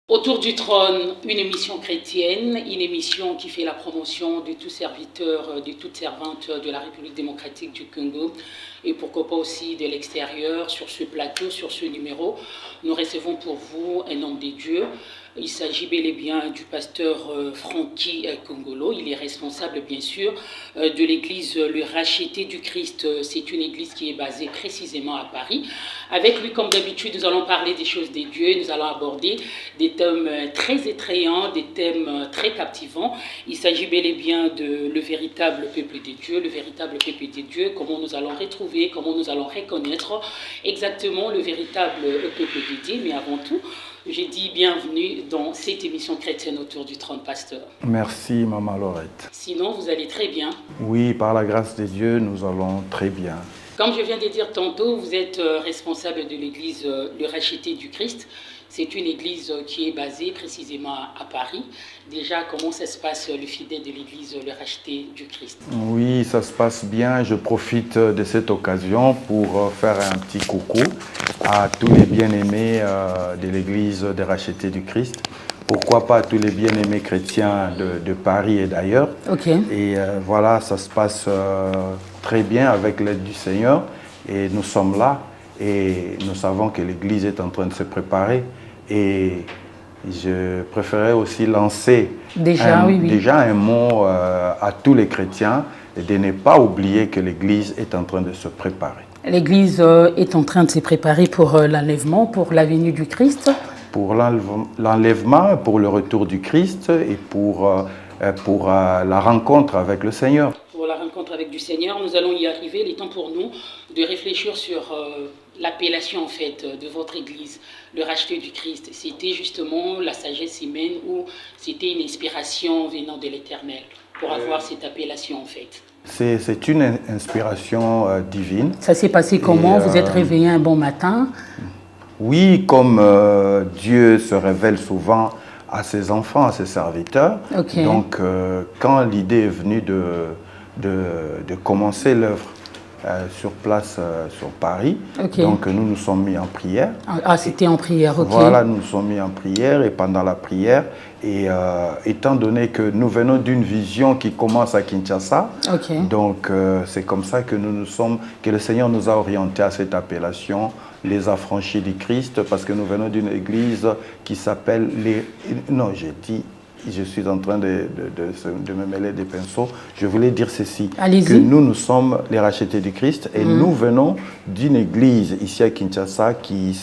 Autour du trône, une émission chrétienne, une émission qui fait la promotion de tout serviteur, de toute servante de la République démocratique du Congo et pourquoi pas aussi de l'extérieur. Sur ce plateau, sur ce numéro, nous recevons pour vous un homme de Dieu. Il s'agit bel et bien du pasteur Francky Kongolo. Il est responsable bien sûr de l'église Le Racheté du Christ. C'est une église qui est basée précisément à Paris. Avec lui, comme d'habitude, nous allons parler des choses de Dieu. Nous allons aborder des thèmes très effrayants, des thèmes très captivants. Il s'agit bel et bien de le véritable peuple de Dieu, le véritable peuple de Dieu, comment nous allons retrouver, comment nous allons reconnaître exactement le véritable peuple de Dieu. Mais avant tout, j'ai dit bienvenue dans cette émission chrétienne autour du trône, pasteur. Merci, Maman Laurette. Sinon, vous allez très bien. Oui, par la grâce de Dieu, nous allons très bien. Comme je viens de dire tantôt, vous êtes responsable de l'église Le Racheté du Christ. C'est une église qui est basée précisément à Paris. Déjà, comment ça se passe, le fidèle de l'église Le Racheté du Christ? Oui, ça se passe bien. Je profite de cette occasion pour faire un petit coucou à tous les bien-aimés de l'église Le Racheté du Christ. Pourquoi pas à tous les bien-aimés chrétiens de Paris et d'ailleurs. Okay. Et voilà, ça se passe très bien avec l'aide du Seigneur. Et nous sommes là et nous savons que l'église est en train de se préparer. Et je préférais aussi lancer déjà un mot à tous les chrétiens et de ne pas oublier que l'église est en train de se préparer. L'église est en train de se préparer pour l'enlèvement, pour la venue du Christ. Pour l'enlèvement, pour le retour du Christ et pour la rencontre avec le Seigneur. Pour la rencontre avec du Seigneur, nous allons y arriver. Il est temps pour nous de réfléchir sur l'appellation en fait de votre église, Le Racheté du Christ. C'était justement la sagesse humaine ou c'était une inspiration venant de l'Éternel pour avoir cette appellation en fait? C'est une inspiration divine. Ça s'est passé comment? Vous êtes réveillé un bon matin? Oui, comme Dieu se révèle souvent à ses enfants, à ses serviteurs. Okay. Donc, quand l'idée est venue de commencer l'œuvre sur place, sur Paris, okay. Donc nous nous sommes mis en prière. Ah, c'était en prière, ok. Voilà, nous nous sommes mis en prière et pendant la prière, et étant donné que nous venons d'une vision qui commence à Kinshasa, okay. Donc c'est comme ça que que le Seigneur nous a orientés à cette appellation, les affranchis du Christ, parce que nous venons d'une église qui s'appelle les... Non, j'ai dit... Je suis en train de me mêler des pinceaux. Je voulais dire ceci, que nous sommes les rachetés du Christ et nous venons d'une église ici à Kinshasa qui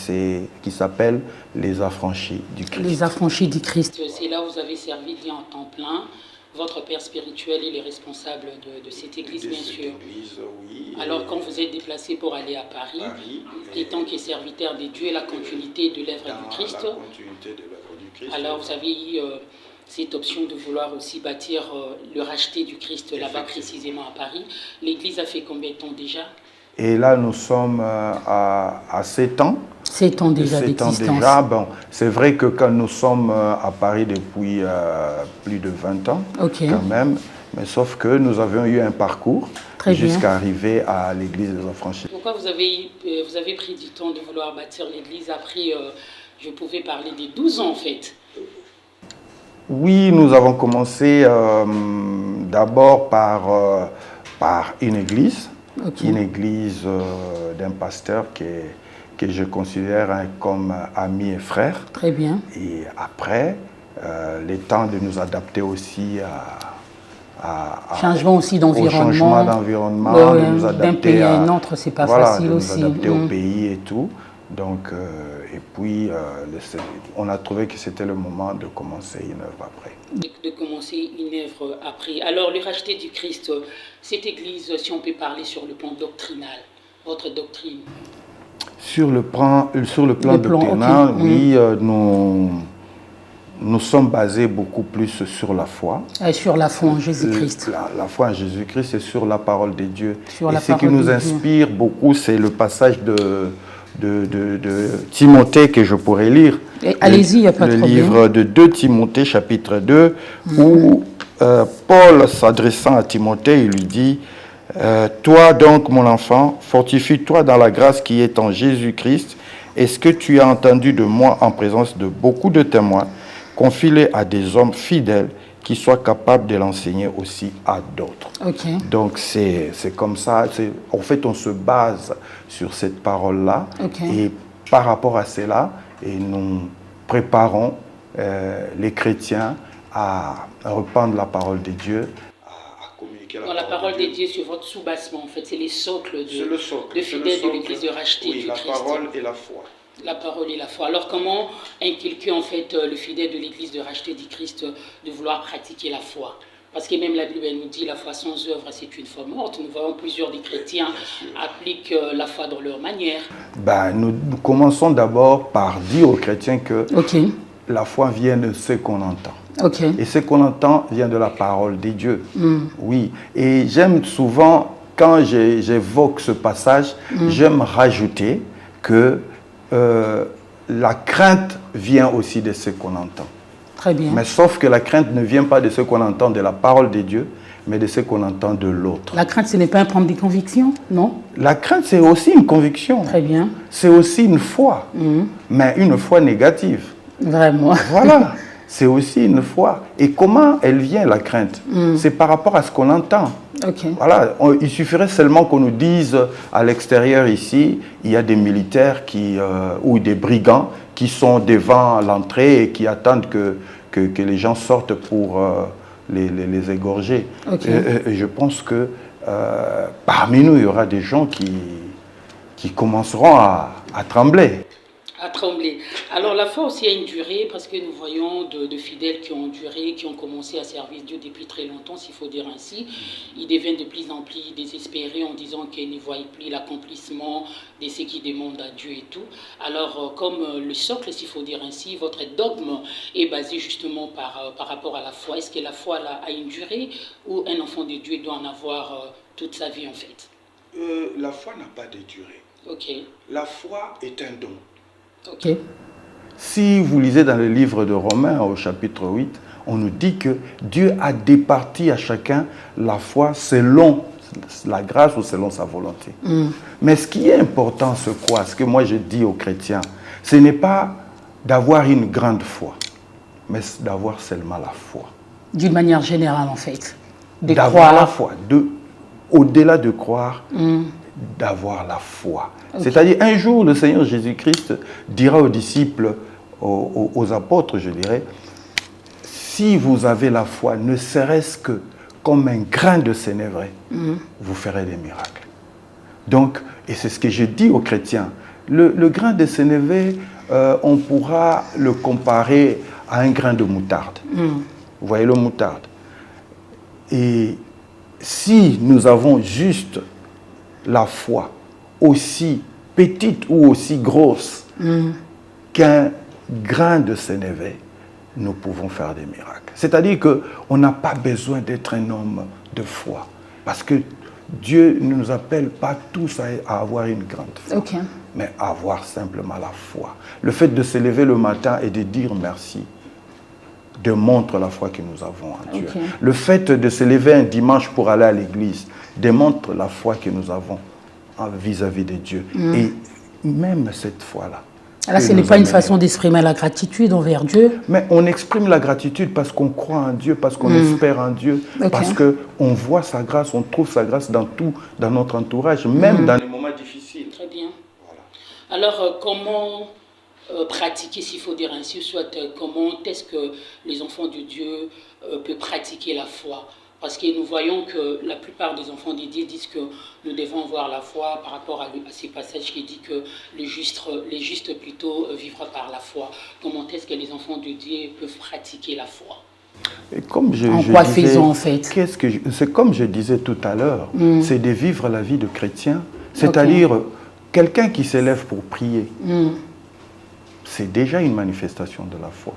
s'appelle les affranchis du Christ. Les affranchis du Christ. C'est là où vous avez servi en temps plein. Votre père spirituel, il est responsable de cette église, bien sûr. Église, oui. Alors, quand vous êtes déplacé pour aller à Paris, étant que serviteur de Dieu, la continuité de l'œuvre du Christ, alors vous avez eu cette option de vouloir aussi bâtir le Racheté du Christ là-bas précisément à Paris. L'église a fait combien de temps déjà? Et là, nous sommes à 7 ans. 7 ans déjà d'existence. Bon, c'est vrai que quand nous sommes à Paris depuis plus de 20 ans, okay. Quand même, mais sauf que nous avions eu un parcours jusqu'à arriver à l'église des affranchis. Pourquoi vous avez pris du temps de vouloir bâtir l'église après, je pouvais parler des 12 ans en fait? Oui, nous avons commencé d'abord par une église, okay. Une église d'un pasteur que je considère comme ami et frère. Très bien. Et après, le temps de nous adapter aussi changement aussi d'environnement. Au changement d'environnement, de nous adapter d'un pays à un autre, c'est pas facile aussi. De nous adapter au pays et tout. Donc, et puis, on a trouvé que c'était le moment de commencer une œuvre après. De commencer une œuvre après. Alors, le Racheté du Christ, cette église, si on peut parler sur le plan doctrinal, votre doctrine? Sur le plan doctrinal, okay. Oui, nous sommes basés beaucoup plus sur la foi. Sur la foi en Jésus-Christ. La foi en Jésus-Christ et sur la parole de Dieu. Et ce qui nous inspire beaucoup, c'est le passage de Timothée que je pourrais lire. Allez-y, il n'y a pas de problème. Le livre de 2 Timothée, chapitre 2, où Paul, s'adressant à Timothée, il lui dit « Toi donc, mon enfant, fortifie-toi dans la grâce qui est en Jésus-Christ est-ce que tu as entendu de moi en présence de beaucoup de témoins, confie-les à des hommes fidèles qui soient capables de l'enseigner aussi à d'autres. Okay. Donc c'est comme ça, en fait on se base sur cette parole-là, et par rapport à cela, et nous préparons les chrétiens à répandre la parole de Dieu, à communiquer la parole de Dieu sur votre soubassement, en fait, c'est les socles de fidèles de l'Église de racheté du Christ. La parole et la foi. La parole et la foi. Alors comment inculquer en fait le fidèle de l'Église de racheter du Christ de vouloir pratiquer la foi? Parce que même la Bible elle nous dit la foi sans œuvre c'est une foi morte. Nous voyons plusieurs des chrétiens appliquent la foi dans leur manière. Nous commençons d'abord par dire aux chrétiens que la foi vient de ce qu'on entend. Et ce qu'on entend vient de la parole de Dieu. Oui. Et j'aime souvent, quand j'évoque ce passage, j'aime rajouter que la crainte vient aussi de ce qu'on entend. Très bien. Mais sauf que la crainte ne vient pas de ce qu'on entend de la parole de Dieu, mais de ce qu'on entend de l'autre. La crainte, ce n'est pas prendre des convictions, non? La crainte, c'est aussi une conviction. Très bien. C'est aussi une foi, mais une foi négative. Vraiment. Voilà, c'est aussi une foi. Et comment elle vient, la crainte? C'est par rapport à ce qu'on entend. Voilà, il suffirait seulement qu'on nous dise à l'extérieur ici, il y a des militaires ou des brigands qui sont devant l'entrée et qui attendent que les gens sortent pour les égorger. Et je pense que parmi nous, il y aura des gens qui commenceront à trembler. À trembler. Alors la foi aussi a une durée parce que nous voyons de fidèles qui ont duré, qui ont commencé à servir Dieu depuis très longtemps, s'il faut dire ainsi. Ils deviennent de plus en plus désespérés en disant qu'ils ne voient plus l'accomplissement de ce qu'ils demandent à Dieu et tout. Alors comme le socle, s'il faut dire ainsi, votre dogme est basé justement par rapport à la foi. Est-ce que la foi là, a une durée ou un enfant de Dieu doit en avoir toute sa vie en fait? La foi n'a pas de durée. La foi est un don. Si vous lisez dans le livre de Romains au chapitre 8, on nous dit que Dieu a départi à chacun la foi selon la grâce ou selon sa volonté. Mais ce qui est important, ce que moi je dis aux chrétiens, ce n'est pas d'avoir une grande foi, mais d'avoir seulement la foi. D'une manière générale en fait. D'avoir la foi, au-delà de croire, d'avoir la foi. C'est-à-dire, un jour, le Seigneur Jésus-Christ dira aux disciples, aux apôtres, je dirais, si vous avez la foi, ne serait-ce que comme un grain de sénévé, vous ferez des miracles. Donc, et c'est ce que je dis aux chrétiens, le grain de sénévé, on pourra le comparer à un grain de moutarde. Vous voyez le moutarde. Et si nous avons juste la foi, aussi petite ou aussi grosse qu'un grain de sénévé, nous pouvons faire des miracles. C'est-à-dire qu'on n'a pas besoin d'être un homme de foi. Parce que Dieu ne nous appelle pas tous à avoir une grande foi, mais à avoir simplement la foi. Le fait de se lever le matin et de dire merci démontre la foi que nous avons en Dieu. Le fait de se lever un dimanche pour aller à l'église démontre la foi que nous avons vis-à-vis de Dieu. Et même cette foi-là. Alors, ce n'est pas une façon d'exprimer la gratitude envers Dieu. Mais on exprime la gratitude parce qu'on croit en Dieu, parce qu'on espère en Dieu, parce qu'on voit sa grâce, on trouve sa grâce dans tout, dans notre entourage, même dans les moments difficiles. Très bien. Voilà. Alors, comment pratiquer, s'il faut dire ainsi, soit comment est-ce que les enfants de Dieu peuvent pratiquer la foi? Parce que nous voyons que la plupart des enfants de Dieu disent que nous devons avoir la foi par rapport à ces passages qui disent que les justes plutôt vivra par la foi. Comment est-ce que les enfants de Dieu peuvent pratiquer la foi? Et comme faisons en fait? C'est comme je disais tout à l'heure, c'est de vivre la vie de chrétien, c'est-à-dire quelqu'un qui s'élève pour prier. C'est déjà une manifestation de la foi.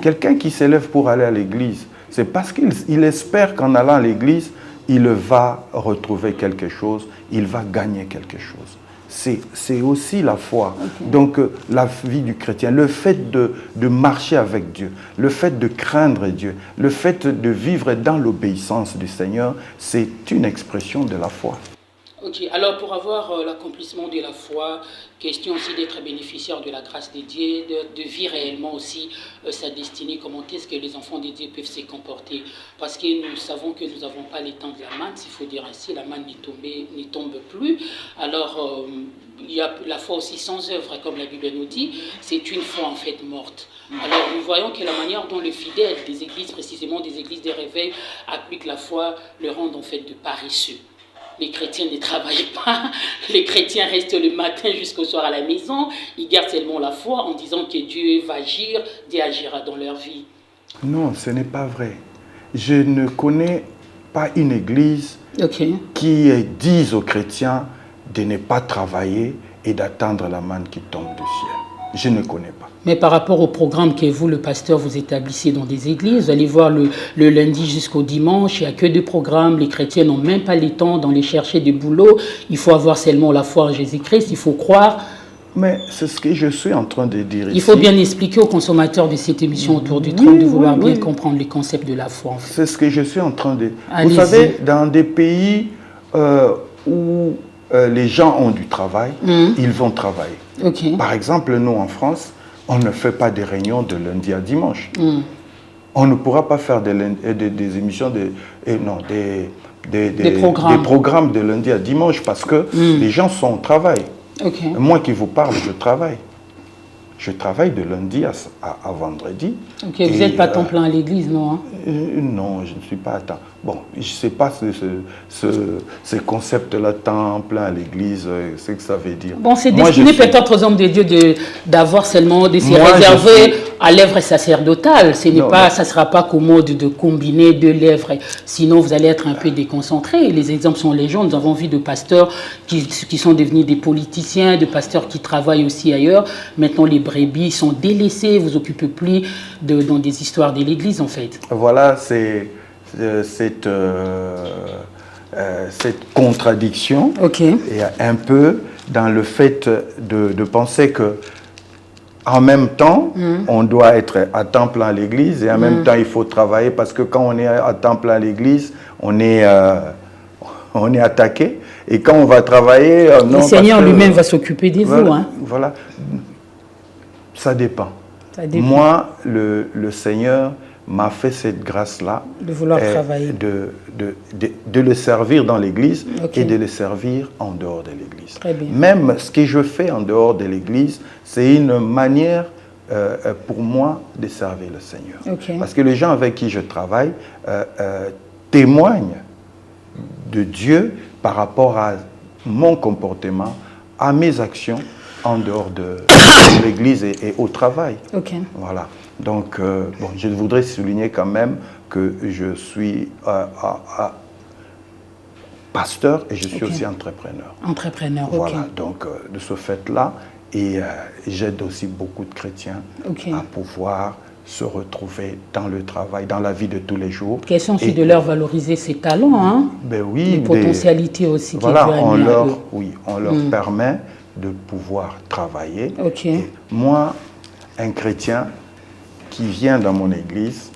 Quelqu'un qui s'élève pour aller à l'église, c'est parce qu'il espère qu'en allant à l'église, il va retrouver quelque chose, il va gagner quelque chose. C'est aussi la foi. Donc la vie du chrétien, le fait de marcher avec Dieu, le fait de craindre Dieu, le fait de vivre dans l'obéissance du Seigneur, c'est une expression de la foi. Ok, alors pour avoir l'accomplissement de la foi, question aussi d'être bénéficiaire de la grâce de Dieu, de vivre réellement aussi sa destinée, comment est-ce que les enfants de Dieu peuvent se comporter. Parce que nous savons que nous n'avons pas les temps de la manne, s'il faut dire ainsi, la manne ne tombe plus. Alors, il y a la foi aussi sans œuvre, comme la Bible nous dit, c'est une foi en fait morte. Alors nous voyons que la manière dont les fidèles des églises, précisément des églises de réveil, appliquent la foi, le rendent en fait de paresseux. Les chrétiens ne travaillent pas, les chrétiens restent le matin jusqu'au soir à la maison, ils gardent seulement la foi en disant que Dieu va agir, Dieu agira dans leur vie. Non, ce n'est pas vrai. Je ne connais pas une église qui dise aux chrétiens de ne pas travailler et d'attendre la manne qui tombe du ciel. Je ne connais pas. Mais par rapport au programme que vous, le pasteur, vous établissez dans des églises, vous allez voir le lundi jusqu'au dimanche, il n'y a que des programmes, les chrétiens n'ont même pas le temps d'aller chercher du boulot, il faut avoir seulement la foi en Jésus-Christ, il faut croire. Mais c'est ce que je suis en train de dire ici. Il faut bien expliquer aux consommateurs de cette émission autour du trône de vouloir bien comprendre les concepts de la foi. En fait. C'est ce que je suis en train de dire. Vous savez, dans des pays où les gens ont du travail, ils vont travailler. Par exemple, nous en France, on ne fait pas des réunions de lundi à dimanche. On ne pourra pas faire des émissions, des programmes de lundi à dimanche parce que les gens sont au travail. Moi qui vous parle, je travaille. Je travaille de lundi à vendredi. Vous n'êtes pas à temps plein à l'église, non hein? Non, je ne suis pas à temps. Bon, je ne sais pas ce concept-là, temps plein à l'église, ce que ça veut dire. Bon, c'est destiné peut-être aux hommes de Dieu d'avoir seulement de se réserver à l'œuvre sacerdotale. Ça ne sera pas commode de combiner deux lèvres. Sinon, vous allez être un peu déconcentré. Les exemples sont légion. Nous avons vu de pasteurs qui sont devenus des politiciens, de pasteurs qui travaillent aussi ailleurs. Maintenant, les brebis sont délaissés. Vous vous occupez plus dans des histoires de l'Église, en fait. Voilà, c'est cette contradiction. Et un peu dans le fait de penser que en même temps, on doit être à temps plein à l'église et en même temps, il faut travailler parce que quand on est à temps plein à l'église, on est attaqué. Et quand on va travailler... le Seigneur lui-même va s'occuper de vous. Voilà. Ça dépend. Moi, le Seigneur m'a fait cette grâce-là de vouloir travailler, de le servir dans l'église et de le servir en dehors de l'église. Même ce que je fais en dehors de l'église, c'est une manière pour moi de servir le Seigneur. Parce que les gens avec qui je travaille témoignent de Dieu par rapport à mon comportement, à mes actions en dehors de l'église et au travail. Voilà. Donc, bon, je voudrais souligner quand même que je suis pasteur et je suis aussi entrepreneur. Voilà, donc de ce fait-là, et j'aide aussi beaucoup de chrétiens à pouvoir se retrouver dans le travail, dans la vie de tous les jours. Question aussi de leur valoriser ses talents, hein? Ben oui, les potentialités aussi. Voilà, on leur permet de pouvoir travailler. Et moi, un chrétien qui vient dans mon église,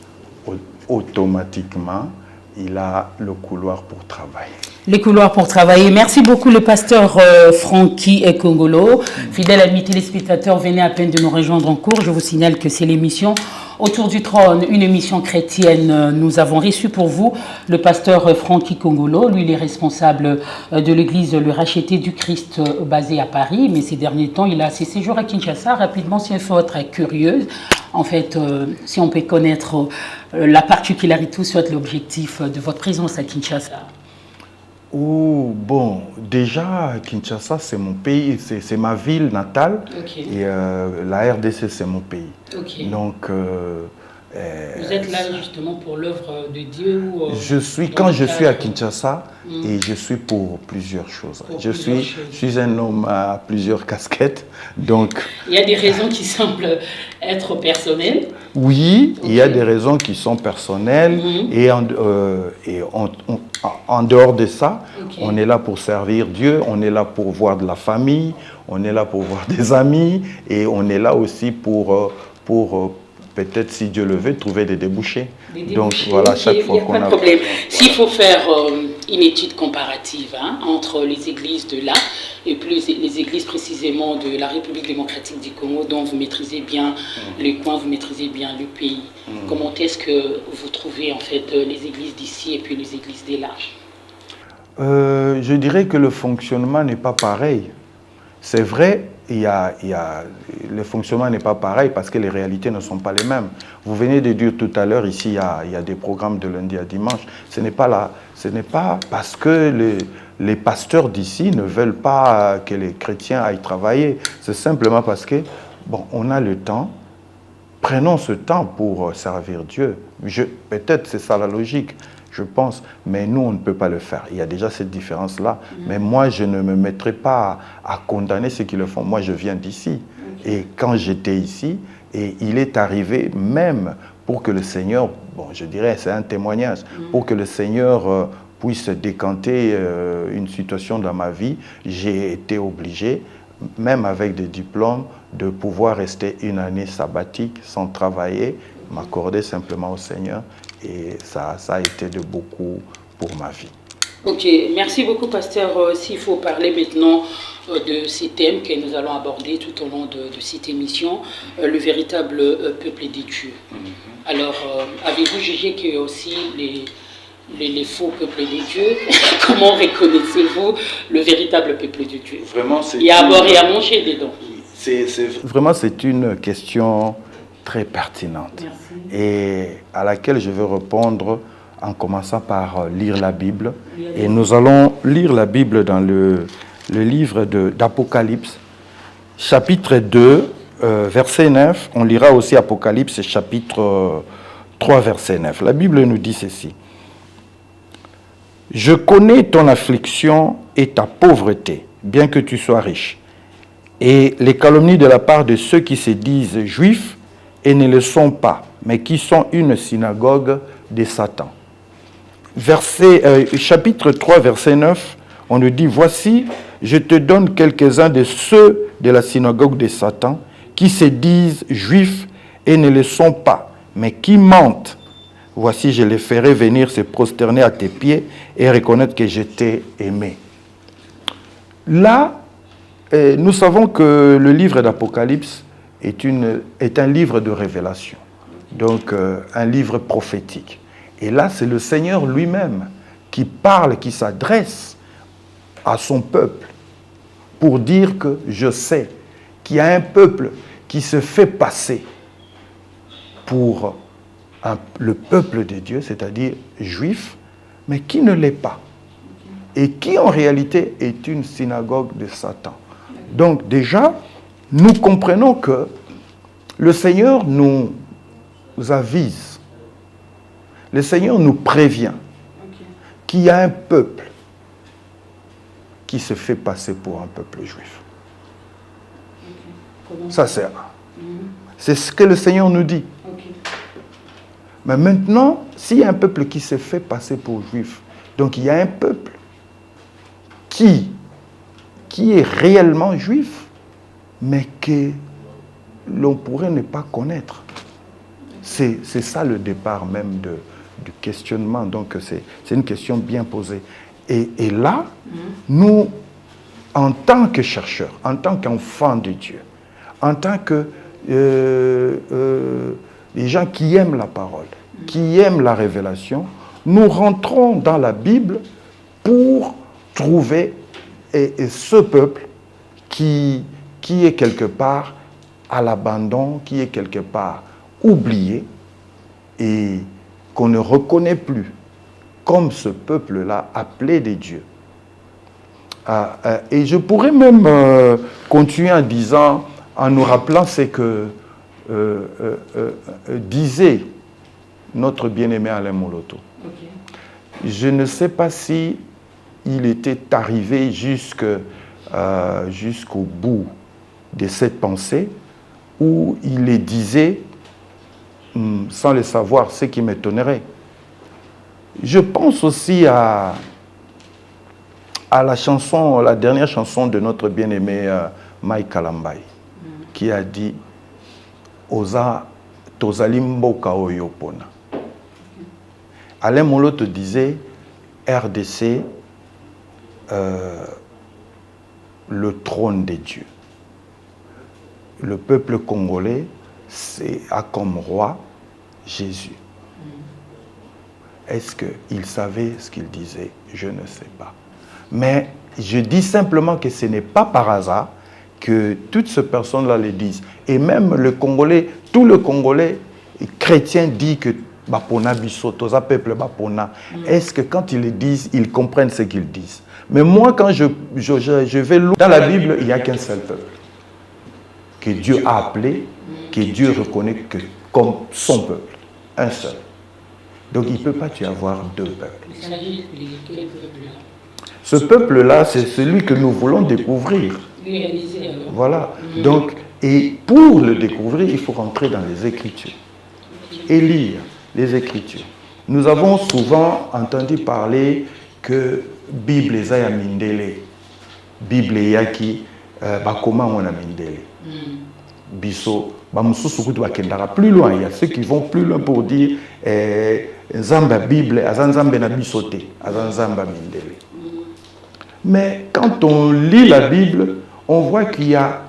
automatiquement, il a le couloir pour travailler. Les couloirs pour travailler. Merci beaucoup le pasteur Francky Ekongolo. Fidèles amis téléspectateurs, venez à peine de nous rejoindre en cours. Je vous signale que c'est l'émission Autour du trône, une émission chrétienne. Nous avons reçu pour vous le pasteur Francky Ekongolo. Lui, il est responsable de l'église Le Racheté du Christ basée à Paris. Mais ces derniers temps, il a ses séjours à Kinshasa. Rapidement, si il faut être curieuse, en fait, si on peut connaître la particularité, soit l'objectif de votre présence à Kinshasa. Bon, déjà, Kinshasa, c'est mon pays, c'est ma ville natale. Et la RDC, c'est mon pays. Donc, vous êtes là justement pour l'œuvre de Dieu quand je suis à Kinshasa, et je suis pour plusieurs choses. Je suis un homme à plusieurs casquettes. Donc, il y a des raisons qui semblent être personnelles. Oui, il y a des raisons qui sont personnelles. Et en dehors de ça, on est là pour servir Dieu, on est là pour voir de la famille, on est là pour voir des amis et on est là aussi pour peut-être, si Dieu le veut, trouver des débouchés. Donc voilà, chaque fois qu'on a... Pas de problème. S'il faut faire une étude comparative entre les églises de là et puis les églises précisément de la République démocratique du Congo, dont vous maîtrisez bien le coin, vous maîtrisez bien le pays, comment est-ce que vous trouvez en fait les églises d'ici et puis les églises de là? Je dirais que le fonctionnement n'est pas pareil. C'est vrai, le fonctionnement n'est pas pareil parce que les réalités ne sont pas les mêmes. Vous venez de dire tout à l'heure, ici, il y a des programmes de lundi à dimanche. Ce n'est pas parce que les pasteurs d'ici ne veulent pas que les chrétiens aillent travailler. C'est simplement parce que, bon, on a le temps. Prenons ce temps pour servir Dieu. Peut-être c'est ça la logique, je pense, mais nous, on ne peut pas le faire. Il y a déjà cette différence-là. Mais moi, je ne me mettrai pas à condamner ceux qui le font. Moi, je viens d'ici. Et quand j'étais ici, et il est arrivé même pour que le Seigneur, bon, je dirais, c'est un témoignage, pour que le Seigneur puisse décanter une situation dans ma vie, j'ai été obligé, même avec des diplômes, de pouvoir rester une année sabbatique sans travailler, m'accorder simplement au Seigneur. Et ça a été de beaucoup pour ma vie. Ok, merci beaucoup, pasteur. S'il faut parler maintenant de ces thèmes que nous allons aborder tout au long de cette émission, le véritable peuple des dieux. Alors, avez-vous jugé qu'il y a aussi les faux peuples des dieux? Comment reconnaissez-vous le véritable peuple de Dieu? Vraiment, il y a à boire et à manger dedans. Vraiment, c'est une question très pertinente. Merci. Et à laquelle je veux répondre en commençant par lire la Bible. Et nous allons lire la Bible dans le livre d'Apocalypse, chapitre 2, verset 9. On lira aussi Apocalypse, chapitre 3, verset 9. La Bible nous dit ceci. « Je connais ton affliction et ta pauvreté, bien que tu sois riche, et les calomnies de la part de ceux qui se disent juifs et ne le sont pas, mais qui sont une synagogue de Satan. » Chapitre 3, verset 9, on nous dit, « Voici, je te donne quelques-uns de ceux de la synagogue de Satan qui se disent juifs et ne le sont pas, mais qui mentent. Voici, je les ferai venir se prosterner à tes pieds et reconnaître que je t'ai aimé. » Là, nous savons que le livre d'Apocalypse est un livre de révélation, donc un livre prophétique. Et là, c'est le Seigneur lui-même qui parle, qui s'adresse à son peuple pour dire que je sais qu'il y a un peuple qui se fait passer pour le peuple de Dieu, c'est-à-dire juif, mais qui ne l'est pas. Et qui en réalité est une synagogue de Satan. Donc déjà, nous comprenons que le Seigneur nous avise, le Seigneur nous prévient qu'il y a un peuple qui se fait passer pour un peuple juif. Ça c'est ce que le Seigneur nous dit. Mais maintenant, s'il y a un peuple qui se fait passer pour juif, donc il y a un peuple qui est réellement juif, mais que l'on pourrait ne pas connaître. C'est ça le départ même du questionnement. Donc c'est une question bien posée. Et là, nous, en tant que chercheurs, en tant qu'enfants de Dieu, en tant que les gens qui aiment la parole, qui aiment la révélation, nous rentrons dans la Bible pour trouver ce peuple qui est quelque part à l'abandon, qui est quelque part oublié et qu'on ne reconnaît plus comme ce peuple-là appelé des dieux. Et je pourrais même continuer en disant, en nous rappelant ce que disait notre bien-aimé Alain Moloto. Je ne sais pas si il était arrivé jusqu'au bout de cette pensée où il les disait sans le savoir, ce qui m'étonnerait. Je pense aussi à la dernière chanson de notre bien-aimé Mike Kalambai, qui a dit « Osa tozali mboka oyo pona. Alain Molo te disait, RDC, le trône des dieux. Le peuple congolais a comme roi Jésus. Est-ce qu'il savait ce qu'il disait? Je ne sais pas. Mais je dis simplement que ce n'est pas par hasard que toutes ces personnes-là le disent. Et même le Congolais, tout le Congolais chrétien dit que Bapona Bisoto, ça peuple Bapona. Est-ce que quand ils le disent, ils comprennent ce qu'ils disent? Mais moi, quand je vais loin, dans la Bible, il n'y a qu'un seul peuple que Dieu a appelé, que Dieu reconnaît comme son peuple. Un seul. Donc il ne peut pas y avoir deux peuples. Ce peuple-là, c'est celui que nous voulons découvrir. Voilà. Donc, et pour le découvrir, il faut rentrer dans les Écritures et lire les Écritures. Nous avons souvent entendu parler que Bible est à Mindele, Bible est qui bakoma on a Mindele. Biso, plus loin, il y a ceux qui vont plus loin pour dire Zamba Bible, Azanzambe na bisote, Azanzamba Mindele. Mais quand on lit la Bible, on voit qu'il y a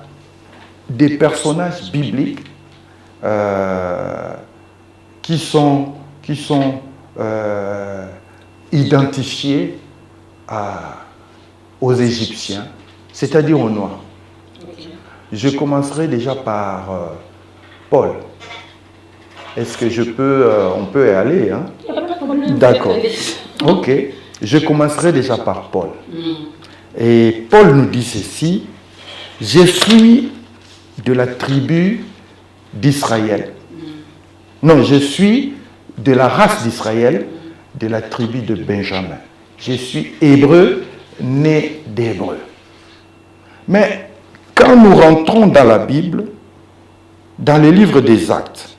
des personnages bibliques qui sont identifiés aux Égyptiens, c'est-à-dire aux Noirs. Je commencerai déjà par Paul. Est-ce que on peut y aller, hein? D'accord. Ok. Je commencerai déjà par Paul. Et Paul nous dit ceci: je suis de la tribu d'Israël. Non, je suis de la race d'Israël, de la tribu de Benjamin. Je suis hébreu, né d'hébreu. Mais quand nous rentrons dans la Bible, dans le livre des Actes,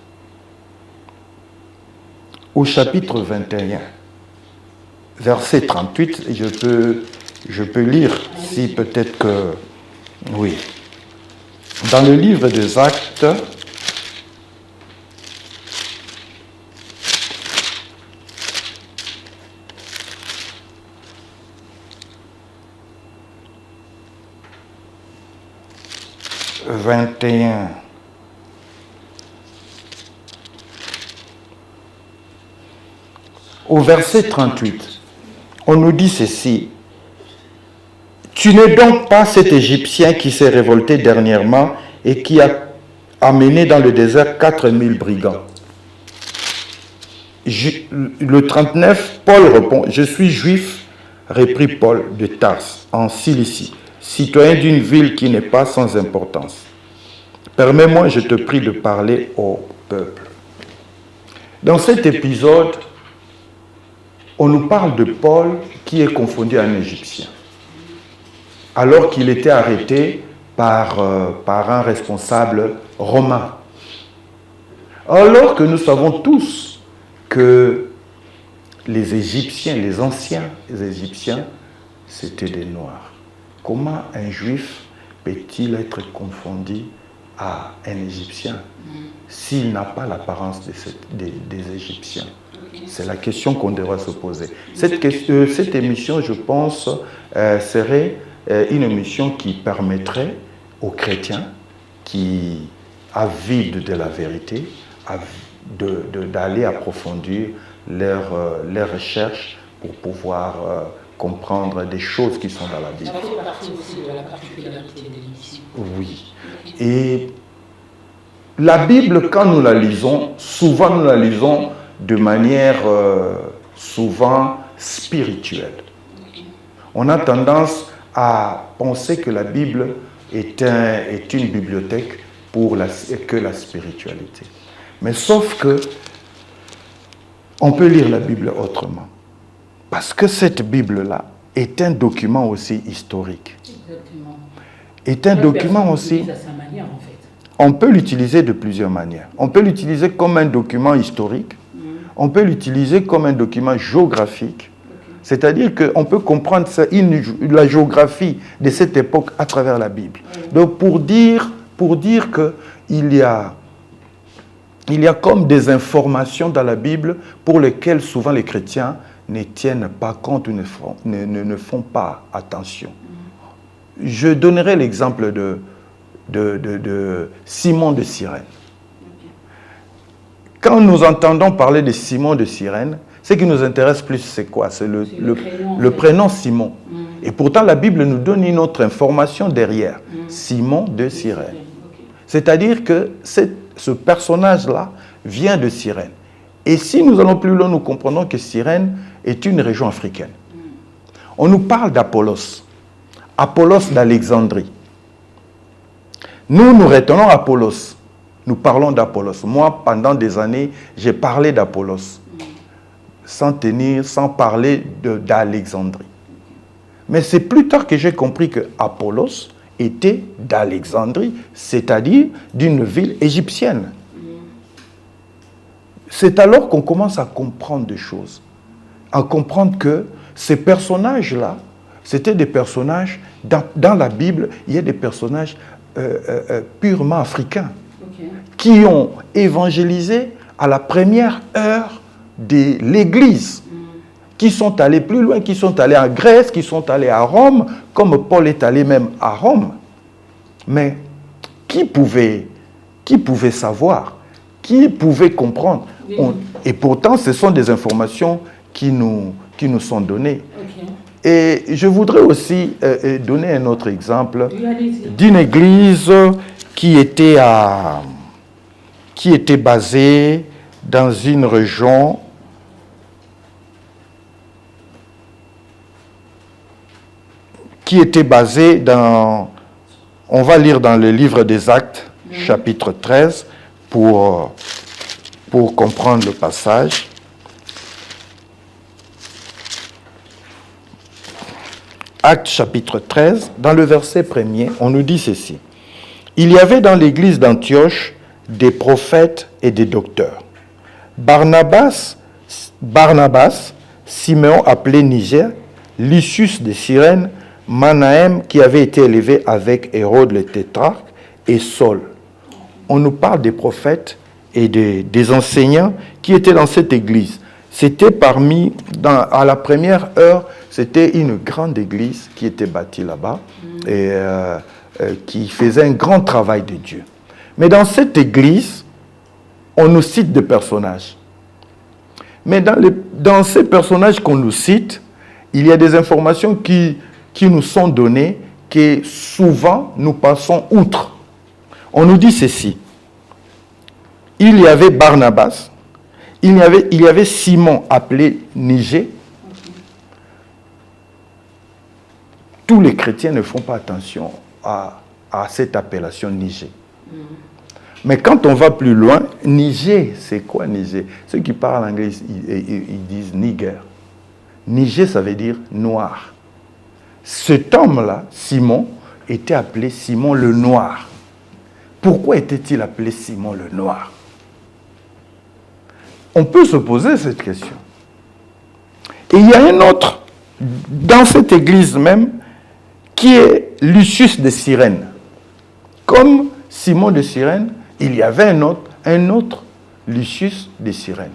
au chapitre 21, verset 38, je peux lire, si peut-être que... Oui. Dans le livre des Actes, au verset 38, on nous dit ceci: tu n'es donc pas cet Égyptien qui s'est révolté dernièrement et qui a amené dans le désert 4000 brigands. Le 39, Paul répond: je suis juif, reprit Paul de Tarse, en Cilicie, citoyen d'une ville qui n'est pas sans importance. Permets-moi, je te prie, de parler au peuple. Dans cet épisode, on nous parle de Paul qui est confondu à un Égyptien, alors qu'il était arrêté par un responsable romain. Alors que nous savons tous que les Égyptiens, les anciens Égyptiens, c'était des Noirs. Comment un Juif peut-il être confondu à un Égyptien s'il n'a pas l'apparence des Égyptiens? C'est la question qu'on devrait se poser. Cette émission, je pense, serait une émission qui permettrait aux chrétiens qui avides de la vérité d'aller approfondir leurs recherches pour pouvoir comprendre des choses qui sont dans la Bible. Ça fait partie aussi de la particularité de l'émission. Oui. Et la Bible, quand nous la lisons, souvent nous la lisons de manière souvent spirituelle. On a tendance à penser que la Bible est une bibliothèque que la spiritualité. Mais sauf que on peut lire la Bible autrement. Parce que cette Bible-là est un document aussi historique. Exactement. Est un document aussi... À sa manière, en fait. On peut l'utiliser de plusieurs manières. On peut l'utiliser comme un document historique. On peut l'utiliser comme un document géographique. C'est-à-dire qu'on peut comprendre la géographie de cette époque à travers la Bible. Donc pour dire qu'il y a il y a comme des informations dans la Bible pour lesquelles souvent les chrétiens ne tiennent pas compte ou ne font pas attention. Je donnerai l'exemple de Simon de Cyrène. Quand nous entendons parler de Simon de Cyrène, ce qui nous intéresse plus, c'est quoi? C'est le prénom Simon. Et pourtant, la Bible nous donne une autre information derrière. Simon de Cyrène. C'est-à-dire que ce personnage-là vient de Cyrène. Et si nous allons plus loin, nous comprenons que Cyrène est une région africaine. On nous parle d'Apollos. Apollos d'Alexandrie. Nous retenons Apollos. Nous parlons d'Apollos. Moi, pendant des années, j'ai parlé d'Apollos. Sans parler d'Alexandrie. Mais c'est plus tard que j'ai compris que Apollos était d'Alexandrie, c'est-à-dire d'une ville égyptienne. C'est alors qu'on commence à comprendre des choses. À comprendre que ces personnages-là, c'était des personnages, dans la Bible, il y a des personnages purement africains qui ont évangélisé à la première heure de l'Église, qui sont allés plus loin, qui sont allés en Grèce, qui sont allés à Rome, comme Paul est allé même à Rome. Mais qui pouvait savoir? Qui pouvait comprendre? Et pourtant, ce sont des informations qui nous sont données. Et je voudrais aussi donner un autre exemple d'une église qui était basée dans une région on va lire dans le livre des Actes, chapitre 13, pour comprendre le passage. Actes chapitre 13, dans le verset 1er, on nous dit ceci. Il y avait dans l'église d'Antioche des prophètes et des docteurs. Barnabas, Siméon appelé Niger, Lucius de Cyrène, Manahem qui avait été élevé avec Hérode le tétrarque et Saul. On nous parle des prophètes et des enseignants qui étaient dans cette église. C'était à la première heure, c'était une grande église qui était bâtie là-bas et qui faisait un grand travail de Dieu. Mais dans cette église, on nous cite des personnages. Mais dans ces personnages qu'on nous cite, il y a des informations qui nous sont données que souvent nous passons outre. On nous dit ceci. Il y avait Barnabas, il y avait Simon appelé Niger. Tous les chrétiens ne font pas attention à cette appellation Niger. Mais quand on va plus loin, Niger, c'est quoi Niger? Ceux qui parlent anglais, ils disent Niger. Niger, ça veut dire noir. Cet homme-là, Simon, était appelé Simon le Noir. Pourquoi était-il appelé Simon le Noir? On peut se poser cette question. Et il y a un autre, dans cette église même, qui est Lucius de Cyrène. Comme Simon de Cyrène, il y avait un autre Lucius de Cyrène.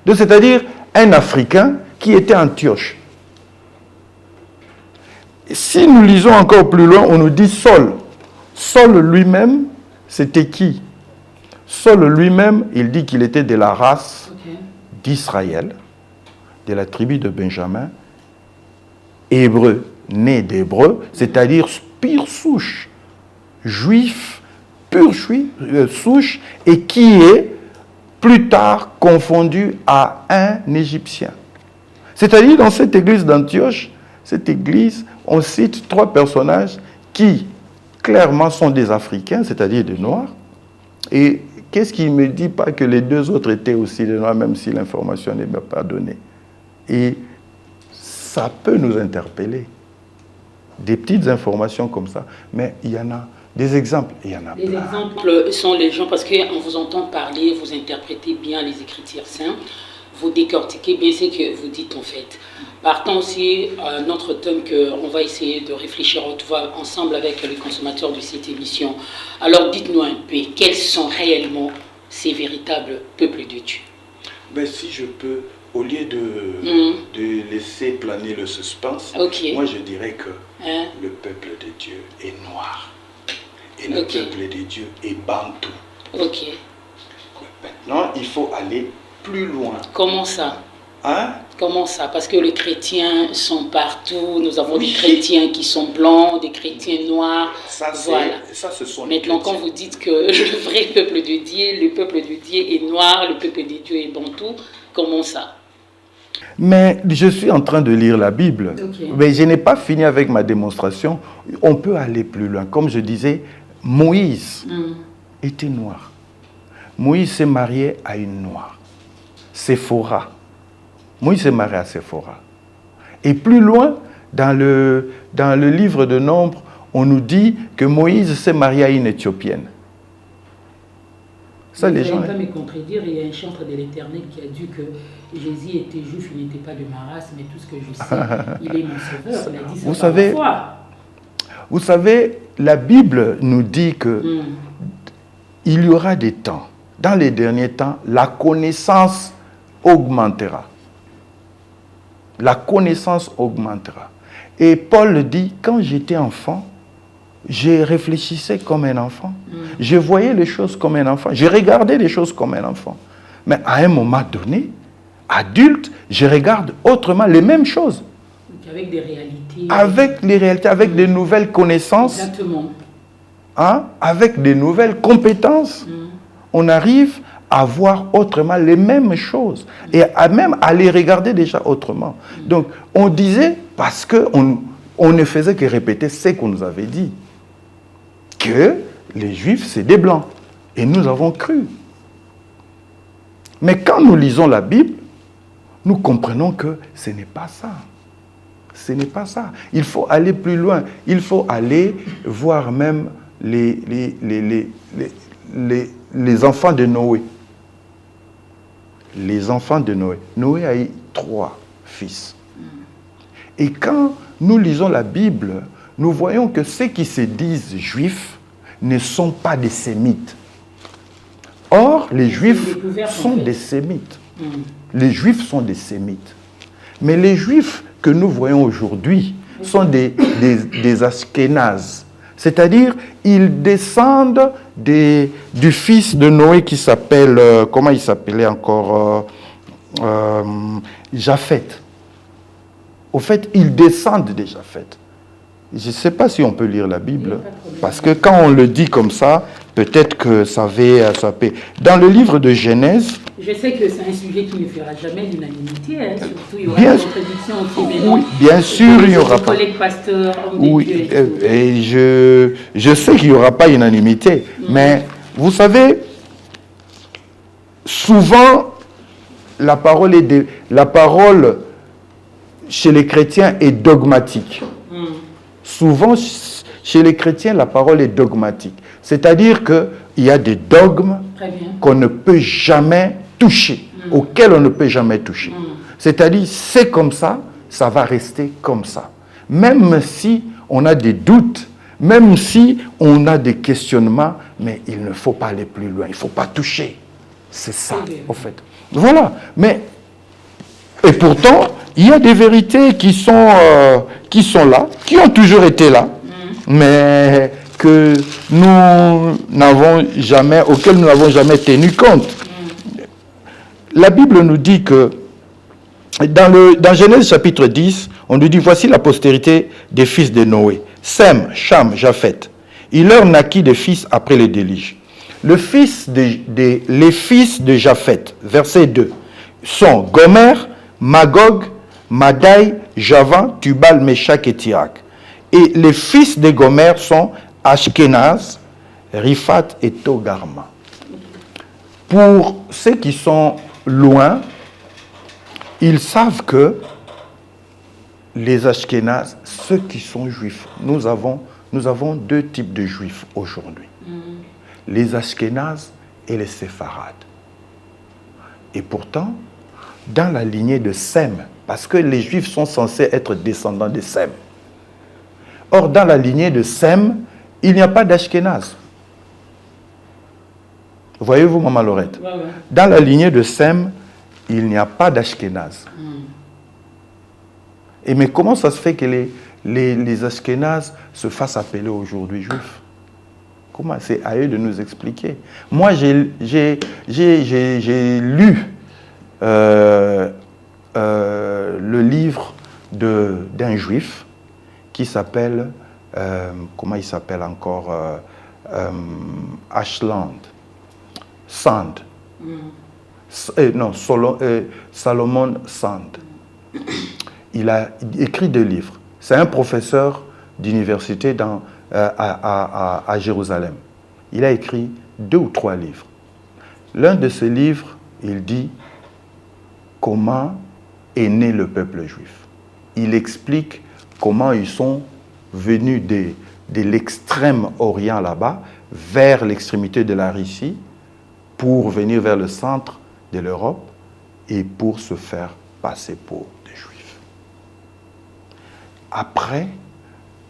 Donc, c'est-à-dire un Africain qui était Antioche. Si nous lisons encore plus loin, on nous dit Saul. Saul lui-même, c'était qui? Saul lui-même, il dit qu'il était de la race d'Israël, de la tribu de Benjamin, hébreu, né d'hébreu, c'est-à-dire pure souche, juif, pure souche, et qui est plus tard confondu à un Égyptien. C'est-à-dire dans cette église d'Antioche, cette église, on cite 3 personnages qui clairement sont des Africains, c'est-à-dire des Noirs. Et qu'est-ce qui ne me dit pas que les 2 autres étaient aussi des Noirs, même si l'information n'est pas donnée? Et ça peut nous interpeller. Des petites informations comme ça, mais il y en a des exemples, il y en a plein. Les exemples sont les gens, parce qu'on vous entend parler, vous interprétez bien les Écritures saintes, vous décortiquez bien ce que vous dites en fait. Partant aussi, notre thème qu'on va essayer de réfléchir ensemble avec les consommateurs de cette émission. Alors dites-nous un peu, quels sont réellement ces véritables peuples de Dieu? Ben, si je peux, au lieu de laisser planer le suspense, moi je dirais que le peuple de Dieu est noir. Et le peuple de Dieu est bantou. Maintenant, il faut aller plus loin. Comment ça? Hein? Comment ça? Parce que les chrétiens sont partout. Nous avons des chrétiens qui sont blancs, des chrétiens noirs. Ça, voilà. Ça, ce sont maintenant, quand vous dites que le vrai peuple de Dieu, le peuple de Dieu est noir, le peuple de Dieu est bantou, comment ça? Mais je suis en train de lire la Bible. Mais je n'ai pas fini avec ma démonstration. On peut aller plus loin. Comme je disais, Moïse était noir. Moïse s'est marié à une noire. Séphora. Moïse s'est marié à Séphora. Et plus loin, dans le livre de Nombres, on nous dit que Moïse s'est marié à une Éthiopienne. Ça, les gens... pas me contredire, il y a un chantre de l'Éternel qui a dit que Jésus était juif, il n'était pas de ma race, mais tout ce que je sais, il est mon sauveur. Il a dit ça vous savez, vous savez, la Bible nous dit que il y aura des temps. Dans les derniers temps, la connaissance augmentera. La connaissance augmentera. Et Paul dit, quand j'étais enfant, je réfléchissais comme un enfant. Je voyais les choses comme un enfant. Je regardais les choses comme un enfant. Mais à un moment donné, adulte, je regarde autrement les mêmes choses. Avec des réalités. Avec les réalités, avec des nouvelles connaissances. Exactement. Hein, avec des nouvelles compétences. On arrive à voir autrement les mêmes choses. Et même à les regarder déjà autrement. Donc, on disait, parce qu'on ne faisait que répéter ce qu'on nous avait dit, que les Juifs, c'est des Blancs. Et nous avons cru. Mais quand nous lisons la Bible, nous comprenons que ce n'est pas ça. Ce n'est pas ça. Il faut aller plus loin. Il faut aller voir même les enfants de Noé. Les enfants de Noé. Noé a eu 3 fils. Et quand nous lisons la Bible, nous voyons que ceux qui se disent juifs ne sont pas des sémites. Or, les juifs sont des sémites. Les juifs sont des sémites. Mais les juifs que nous voyons aujourd'hui sont des Ashkénazes. C'est-à-dire, ils descendent du fils de Noé qui s'appelle, comment il s'appelait encore, Japheth. Au fait, ils descendent de Japheth. Je ne sais pas si on peut lire la Bible, parce que quand on le dit comme ça, peut-être que ça peut... Dans le livre de Genèse... Je sais que c'est un sujet qui ne fera jamais l'unanimité, hein, surtout il y aura des contradictions entre les oui, bien sûr, il n'y aura pas. Collègues pasteurs, oui, et je sais qu'il n'y aura pas unanimité, mais vous savez, souvent, la parole chez les chrétiens est dogmatique. Souvent, chez les chrétiens, la parole est dogmatique. C'est-à-dire qu'il y a des dogmes qu'on ne peut jamais toucher, auxquels on ne peut jamais toucher. C'est-à-dire, c'est comme ça, ça va rester comme ça. Même si on a des doutes, même si on a des questionnements, mais il ne faut pas aller plus loin, il ne faut pas toucher. C'est ça, au fait. Voilà. Mais, et pourtant, il y a des vérités qui sont là, qui ont toujours été là, mais que auxquelles nous n'avons jamais tenu compte. La Bible nous dit que, dans Genèse chapitre 10, on nous dit, voici la postérité des fils de Noé. Sem, Cham, Japheth. Il leur naquit des fils après les déluges. Les fils de Japheth, verset 2, sont Gomer, Magog, Madai, Javan, Tubal, Meshach et Tirak. Et les fils de Gomer sont Ashkenaz, Riphat et Togarma. Pour ceux qui sont loin, ils savent que les Ashkenaz, ceux qui sont juifs, nous avons 2 types de juifs aujourd'hui. Les Ashkenaz et les Séfarades. Et pourtant, dans la lignée de Sem, parce que les Juifs sont censés être descendants de Sem. Or, dans la lignée de Sem, il n'y a pas d'Ashkénaz. Voyez-vous, Maman Laurette? Ouais. Dans la lignée de Sem, il n'y a pas d'Ashkénazes. Et mais comment ça se fait que les Ashkénazes se fassent appeler aujourd'hui juifs? Comment? C'est à eux de nous expliquer. Moi, j'ai lu le livre d'un juif qui s'appelle, comment il s'appelle encore, Ashland, Sand. Salomon Sand. Il a écrit 2 livres. C'est un professeur d'université à Jérusalem. Il a écrit 2 ou 3 livres. L'un de ces livres, il dit comment est né le peuple juif. Il explique comment ils sont venus de l'extrême orient là-bas vers l'extrémité de la Russie pour venir vers le centre de l'Europe et pour se faire passer pour des juifs. Après,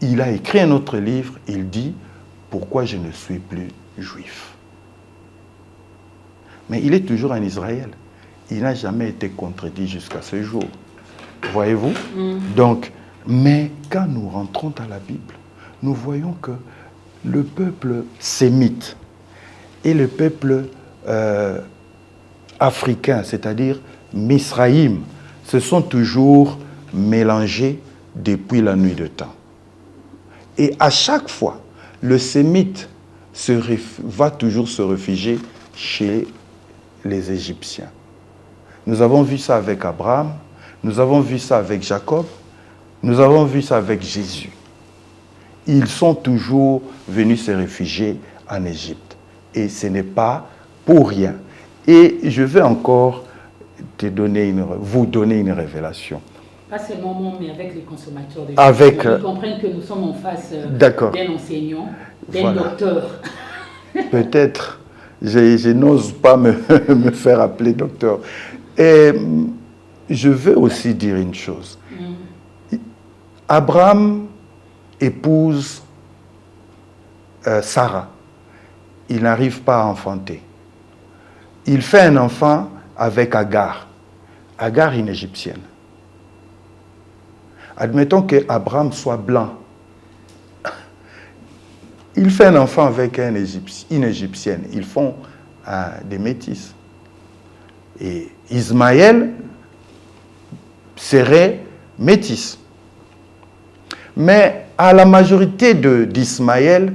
il a écrit un autre livre, il dit « Pourquoi je ne suis plus juif ?» Mais il est toujours en Israël. Il n'a jamais été contredit jusqu'à ce jour. Voyez-vous? Donc, mais quand nous rentrons dans la Bible, nous voyons que le peuple sémite et le peuple africain, c'est-à-dire Misraïm, se sont toujours mélangés depuis la nuit de temps. Et à chaque fois, le sémite va toujours se réfugier chez les Égyptiens. Nous avons vu ça avec Abraham, nous avons vu ça avec Jacob, nous avons vu ça avec Jésus. Ils sont toujours venus se réfugier en Égypte. Et ce n'est pas pour rien. Et je vais encore vous donner une révélation. Pas seulement moi, mais avec les consommateurs. Ils comprennent que nous sommes en face d'un enseignant, d'un docteur. Peut-être. Je n'ose pas me faire appeler docteur. Et je veux aussi dire une chose. Abraham épouse Sarah. Il n'arrive pas à enfanter. Il fait un enfant avec Agar. Agar, une Égyptienne. Admettons qu'Abraham soit blanc. Il fait un enfant avec une Égyptienne. Ils font des métis. Et Ismaël serait métis. Mais à la majorité d'Ismaël,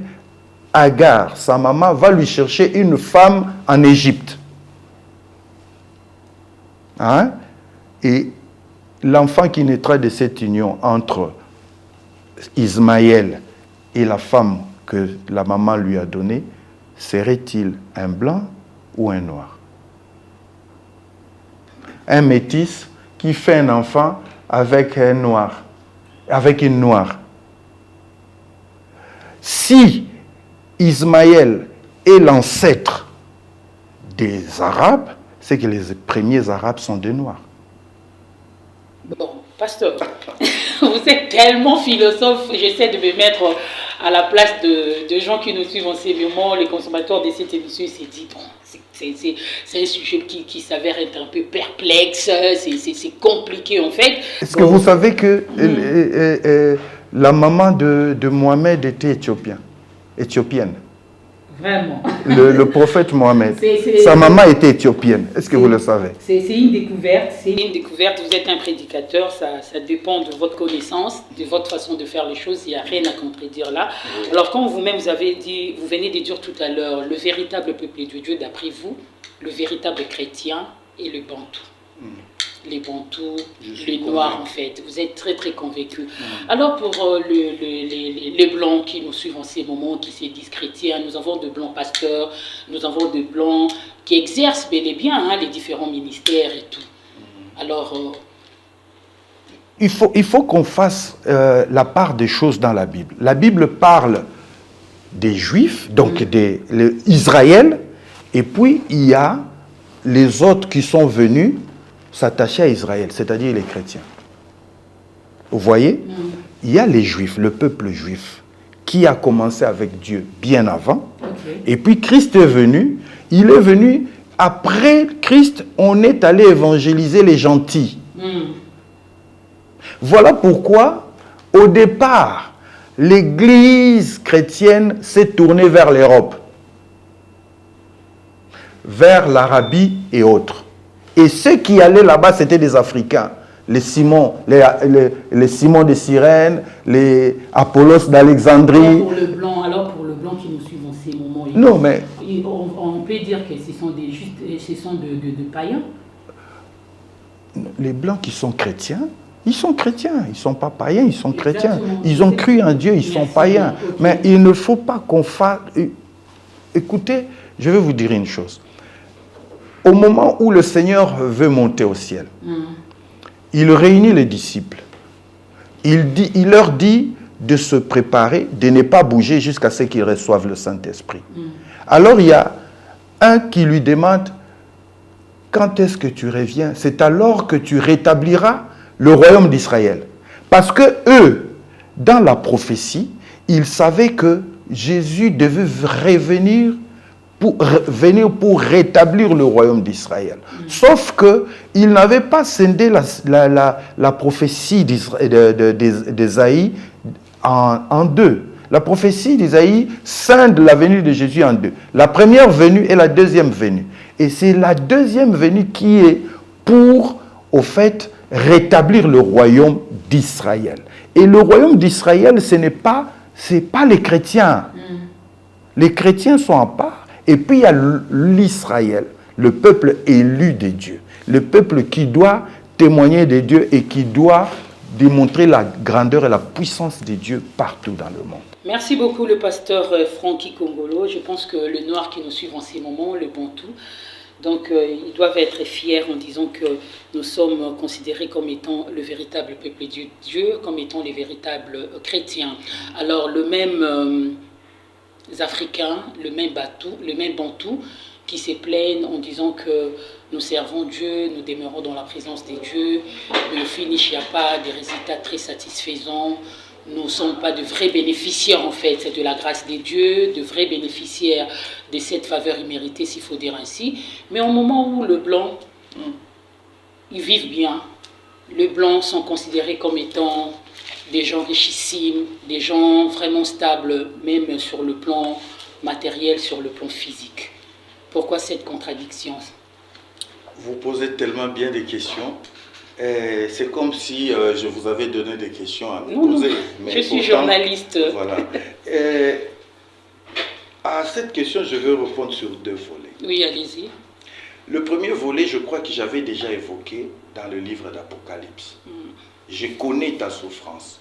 Agar, sa maman, va lui chercher une femme en Égypte. Hein? Et l'enfant qui naîtra de cette union entre Ismaël et la femme que la maman lui a donnée, serait-il un blanc ou un noir? Un métis qui fait un enfant avec un noir, avec une noire. Si Ismaël est l'ancêtre des Arabes, c'est que les premiers Arabes sont des Noirs. Bon, pasteur, vous êtes tellement philosophe, j'essaie de me mettre à la place de gens qui nous suivent en ces moments, les consommateurs de cette émission, ils se disent, bon, c'est un sujet qui s'avère être un peu perplexe, c'est compliqué en fait. Est-ce que vous savez que la maman de Mohamed était éthiopienne? Vraiment. Le prophète Mohamed. Sa maman était éthiopienne. Est-ce que vous le savez? C'est une découverte. C'est une découverte. Vous êtes un prédicateur. Ça dépend de votre connaissance, de votre façon de faire les choses. Il n'y a rien à contredire là. Alors, quand vous-même, vous venez de dire tout à l'heure, le véritable peuple de Dieu, d'après vous, le véritable chrétien est le Bantou. Les Bantous, les Noirs en fait. Vous êtes très très convaincus. Alors pour les Blancs qui nous suivent en ces moments, qui se disent chrétiens, nous avons de Blancs pasteurs, nous avons de Blancs qui exercent bel et bien les différents ministères et tout. Alors... Il faut qu'on fasse la part des choses dans la Bible. La Bible parle des Juifs, donc d'Israël, et puis il y a les autres qui sont venus s'attacher à Israël, c'est-à-dire les chrétiens. Vous voyez? Il y a les Juifs, le peuple juif, qui a commencé avec Dieu bien avant. Et puis Christ est venu, Il est venu, après Christ, on est allé évangéliser les gentils. Voilà pourquoi, au départ, l'Église chrétienne s'est tournée vers l'Europe, vers l'Arabie et autres. Et ceux qui allaient là-bas, c'était des Africains. Les Simon, les Simon de Cyrène, les Apollos d'Alexandrie. Alors pour le blanc qui nous suit en ces moments, non, mais on peut dire que ce sont de païens. Les blancs qui sont chrétiens, ils sont chrétiens, ils ne sont pas païens, ils sont chrétiens. Ils ont cru en Dieu, ils sont païens. Okay. Mais il ne faut pas qu'on fasse... Écoutez, je vais vous dire une chose. Au moment où le Seigneur veut monter au ciel, il réunit les disciples. Il leur dit de se préparer, de ne pas bouger jusqu'à ce qu'ils reçoivent le Saint-Esprit. Alors il y a un qui lui demande, quand est-ce que tu reviens? C'est alors que tu rétabliras le royaume d'Israël. Parce que eux, dans la prophétie, ils savaient que Jésus devait revenir pour rétablir le royaume d'Israël. Sauf qu'ils n'avaient pas scindé la prophétie d'Ésaïe en deux. La prophétie d'Ésaïe scinde la venue de Jésus en deux. La première venue et la deuxième venue. Et c'est la deuxième venue qui est pour, au fait, rétablir le royaume d'Israël. Et le royaume d'Israël, ce n'est pas les chrétiens. Les chrétiens sont en part. Et puis il y a l'Israël, le peuple élu de Dieu. Le peuple qui doit témoigner de Dieu et qui doit démontrer la grandeur et la puissance de Dieu partout dans le monde. Merci beaucoup le pasteur Francky Kongolo. Je pense que le noir qui nous suit en ces moments, le Bantou, donc ils doivent être fiers en disant que nous sommes considérés comme étant le véritable peuple de Dieu, comme étant les véritables chrétiens. Alors le même Africains, le même Bantou qui se plaignent en disant que nous servons Dieu, nous demeurons dans la présence de Dieu, mais au finish, il n'y a pas des résultats très satisfaisants. Nous ne sommes pas de vrais bénéficiaires, en fait, de la grâce de Dieu, de vrais bénéficiaires de cette faveur imméritée, s'il faut dire ainsi. Mais au moment où le blanc, ils vivent bien, les blancs sont considérés comme étant des gens richissimes, des gens vraiment stables, même sur le plan matériel, sur le plan physique. Pourquoi cette contradiction? Vous posez tellement bien des questions. C'est comme si je vous avais donné des questions à me poser. Mais je suis journaliste. Voilà. À cette question, je vais répondre sur deux volets. Oui, allez-y. Le premier volet, je crois que j'avais déjà évoqué dans le livre d'Apocalypse. Je connais ta souffrance.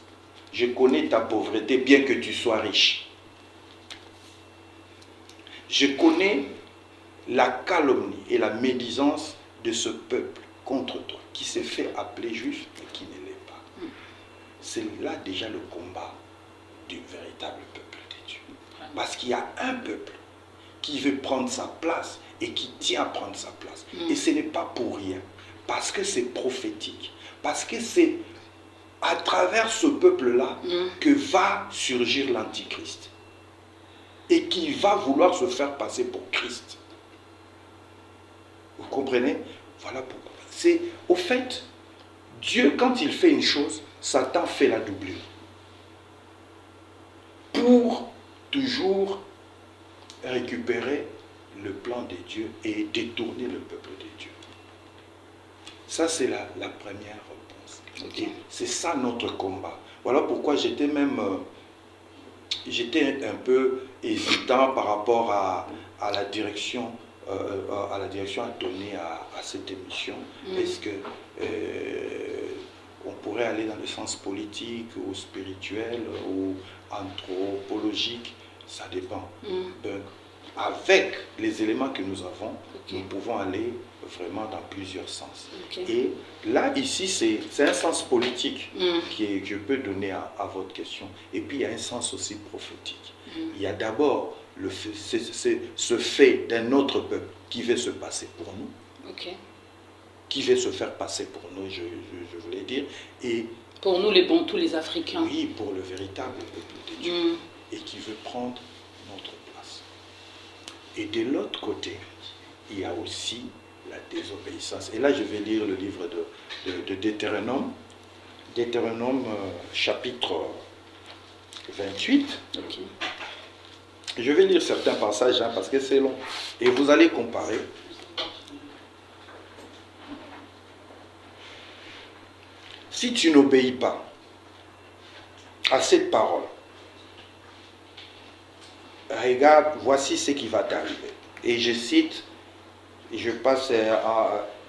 Je connais ta pauvreté, bien que tu sois riche. Je connais la calomnie et la médisance de ce peuple contre toi, qui s'est fait appeler juif et qui ne l'est pas. C'est là déjà le combat du véritable peuple de Dieu. Parce qu'il y a un peuple qui veut prendre sa place et qui tient à prendre sa place. Et ce n'est pas pour rien. Parce que c'est prophétique. Parce que c'est à travers ce peuple-là que va surgir l'Antichrist. Et qui va vouloir se faire passer pour Christ. Vous comprenez? Voilà pourquoi. C'est, au fait, Dieu, quand il fait une chose, Satan fait la doublure. Pour toujours récupérer le plan de Dieu et détourner le peuple de Dieu. Ça, c'est la première réponse. Okay. C'est ça notre combat. Voilà pourquoi j'étais un peu hésitant par rapport à la direction à donner à cette émission. Est-ce que on pourrait aller dans le sens politique ou spirituel ou anthropologique? Ça dépend. Donc, avec les éléments que nous avons, nous pouvons aller vraiment dans plusieurs sens. Et là, ici, c'est un sens politique que je peux donner à votre question. Et puis, il y a un sens aussi prophétique. Il y a d'abord ce fait d'un autre peuple qui veut se passer pour nous, qui veut se faire passer pour nous, je voulais dire. Et pour nous, les Bantous, les Africains. Oui, pour le véritable peuple de Dieu. Et qui veut prendre notre place. Et de l'autre côté, il y a aussi la désobéissance. Et là, je vais lire le livre de Deutéronome, chapitre 28. Okay. Je vais lire certains passages parce que c'est long. Et vous allez comparer. Si tu n'obéis pas à cette parole, regarde, voici ce qui va t'arriver. Et je cite, et je passe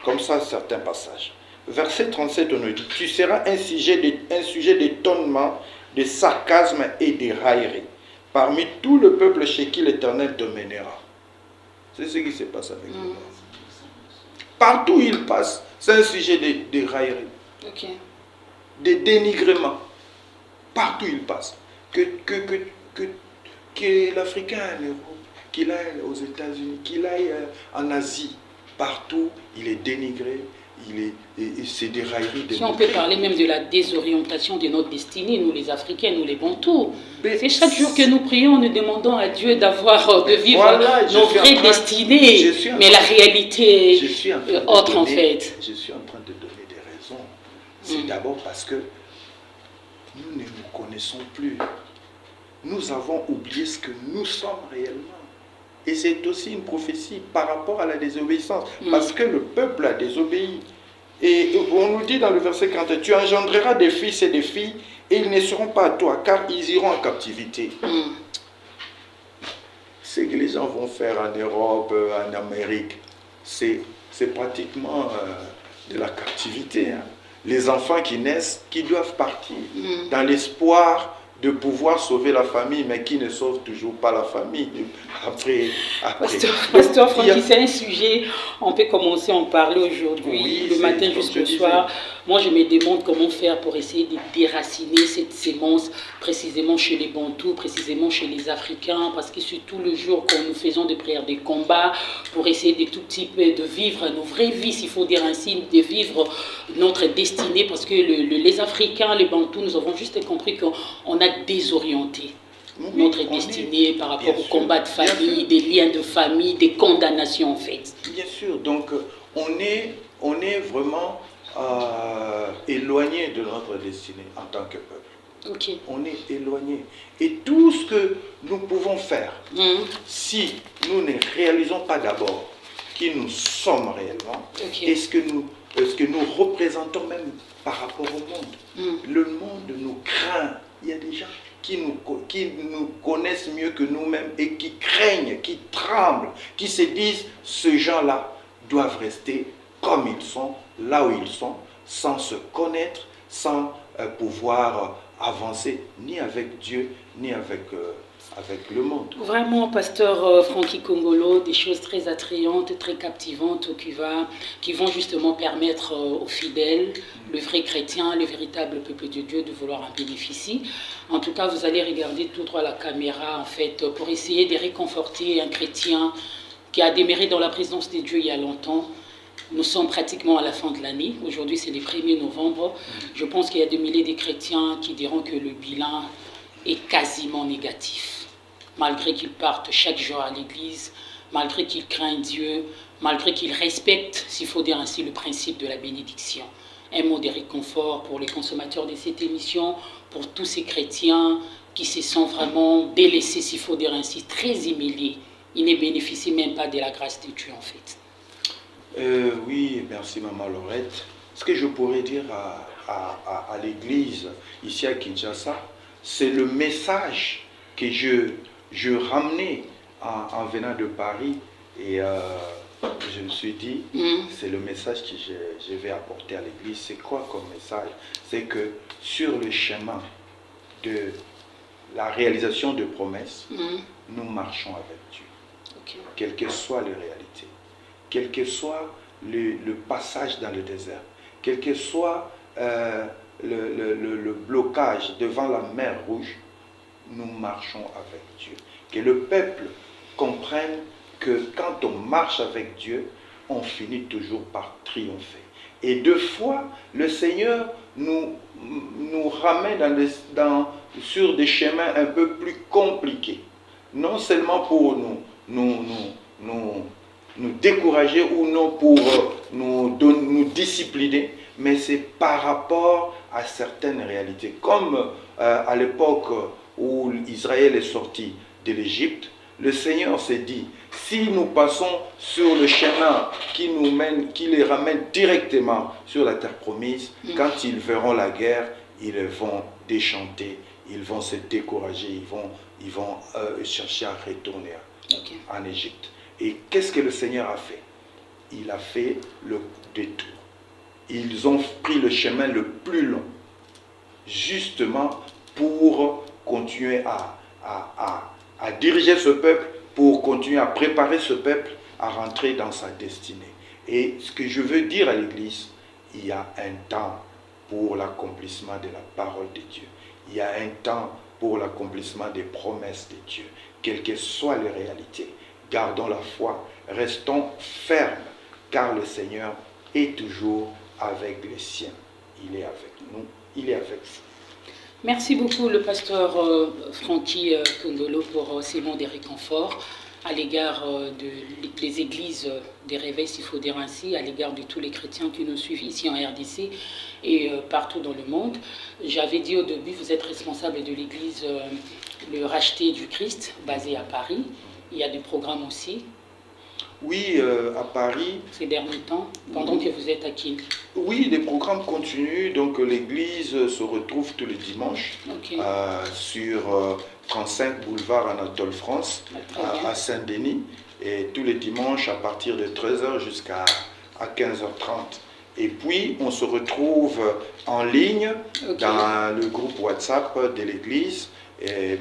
comme ça certains passages. Verset 37, on nous dit, tu seras un sujet d'étonnement, de sarcasme et de raillerie parmi tout le peuple chez qui l'Éternel te mènera. C'est ce qui se passe avec nous. Partout où il passe, c'est un sujet de raillerie, de dénigrement. Partout où il passe. Que l'Africain en Europe, qu'il aille aux États-Unis, qu'il aille en Asie, partout, il est dénigré. C'est des railleries. Si on peut parler même de la désorientation de notre destinée, nous les Africains, nous les Bantous. C'est chaque jour que nous prions, nous demandons à Dieu de vivre nos vraies destinées. Mais la réalité est autre en fait. Je suis en train de donner des raisons. C'est d'abord parce que nous ne nous connaissons plus. Nous avons oublié ce que nous sommes réellement. Et c'est aussi une prophétie par rapport à la désobéissance. Parce que le peuple a désobéi. Et on nous dit dans le verset 40, tu engendreras des fils et des filles, et ils ne seront pas à toi, car ils iront en captivité. Ce que les gens vont faire en Europe, en Amérique, c'est pratiquement de la captivité. Les enfants qui naissent, qui doivent partir, dans l'espoir de pouvoir sauver la famille, mais qui ne sauve toujours pas la famille. Après. Pasteur Francky, c'est un sujet, on peut commencer à en parler aujourd'hui, le matin jusqu'au soir. Moi, je me demande comment faire pour essayer de déraciner cette sémence, précisément chez les Bantous, précisément chez les Africains, parce que c'est tout le jour quand nous faisons des prières de combat, pour essayer de tout type de vivre nos vraies vies, s'il faut dire ainsi, de vivre notre destinée, parce que les Africains, les Bantous, nous avons juste compris qu'on a désorienté notre destinée par rapport au combat de famille, des liens de famille, des condamnations en fait. Bien sûr, donc on est vraiment éloigné de notre destinée en tant que peuple. On est éloigné. Et tout ce que nous pouvons faire, si nous ne réalisons pas d'abord qui nous sommes réellement, et ce que nous représentons même par rapport au monde. Le monde nous craint. Il y a des gens qui nous connaissent mieux que nous-mêmes et qui craignent, qui tremblent, qui se disent, ces gens-là doivent rester comme ils sont, là où ils sont, sans se connaître, sans pouvoir avancer ni avec Dieu, ni avec le monde. Vraiment, pasteur Francky Congolo, des choses très attrayantes, très captivantes qui vont justement permettre aux fidèles, le vrai chrétien, le véritable peuple de Dieu de vouloir en bénéficier. En tout cas, vous allez regarder tout droit la caméra en fait pour essayer de réconforter un chrétien qui a démarré dans la présence de Dieu il y a longtemps. Nous sommes pratiquement à la fin de l'année. Aujourd'hui, c'est le 1er novembre. Je pense qu'il y a des milliers de chrétiens qui diront que le bilan est quasiment négatif. Malgré qu'ils partent chaque jour à l'église, malgré qu'ils craignent Dieu, malgré qu'ils respectent, s'il faut dire ainsi, le principe de la bénédiction. Un mot de réconfort pour les consommateurs de cette émission, pour tous ces chrétiens qui se sentent vraiment délaissés, s'il faut dire ainsi, très humiliés. Ils ne bénéficient même pas de la grâce de Dieu en fait. Oui, merci Maman Laurette. Ce que je pourrais dire à l'église ici à Kinshasa, c'est le message que je ramenais en venant de Paris et je me suis dit, c'est le message que je vais apporter à l'église. C'est quoi comme message? C'est que sur le chemin de la réalisation de promesses, nous marchons avec Dieu. Quelles que soient les réalités, quel que soit le passage dans le désert, quel que soit le blocage devant la mer Rouge, nous marchons avec Dieu. Que le peuple comprenne que quand on marche avec Dieu, on finit toujours par triompher. Et deux fois, le Seigneur nous ramène sur des chemins un peu plus compliqués. Non seulement pour nous nous décourager ou non pour nous discipliner, mais c'est par rapport à certaines réalités. Comme à l'époque où Israël est sorti de l'Égypte, le Seigneur s'est dit, si nous passons sur le chemin qui nous mène, qui les ramène directement sur la terre promise, quand ils verront la guerre, ils vont déchanter, ils vont se décourager, ils vont chercher à retourner en Égypte. Et qu'est-ce que le Seigneur a fait? Il a fait le détour. Ils ont pris le chemin le plus long, justement pour continuer à diriger ce peuple, pour continuer à préparer ce peuple à rentrer dans sa destinée. Et ce que je veux dire à l'Église, il y a un temps pour l'accomplissement de la parole de Dieu. Il y a un temps pour l'accomplissement des promesses de Dieu. Quelles que soient les réalités, gardons la foi, restons fermes, car le Seigneur est toujours avec les siens. Il est avec nous, il est avec vous. Merci beaucoup, le pasteur Francky Kongolo, pour ces mots de réconfort à l'égard des églises des réveils, s'il faut dire ainsi, à l'égard de tous les chrétiens qui nous suivent ici en RDC et partout dans le monde. J'avais dit au début, vous êtes responsable de l'église Le Racheté du Christ, basée à Paris. Il y a des programmes aussi. Oui, à Paris. Ces derniers temps, pendant que vous êtes à Kin. Oui, les programmes continuent. Donc l'église se retrouve tous les dimanches sur 35 boulevard Anatole France, à Saint-Denis. Et tous les dimanches à partir de 13h jusqu'à 15h30. Et puis on se retrouve en ligne dans le groupe WhatsApp de l'église,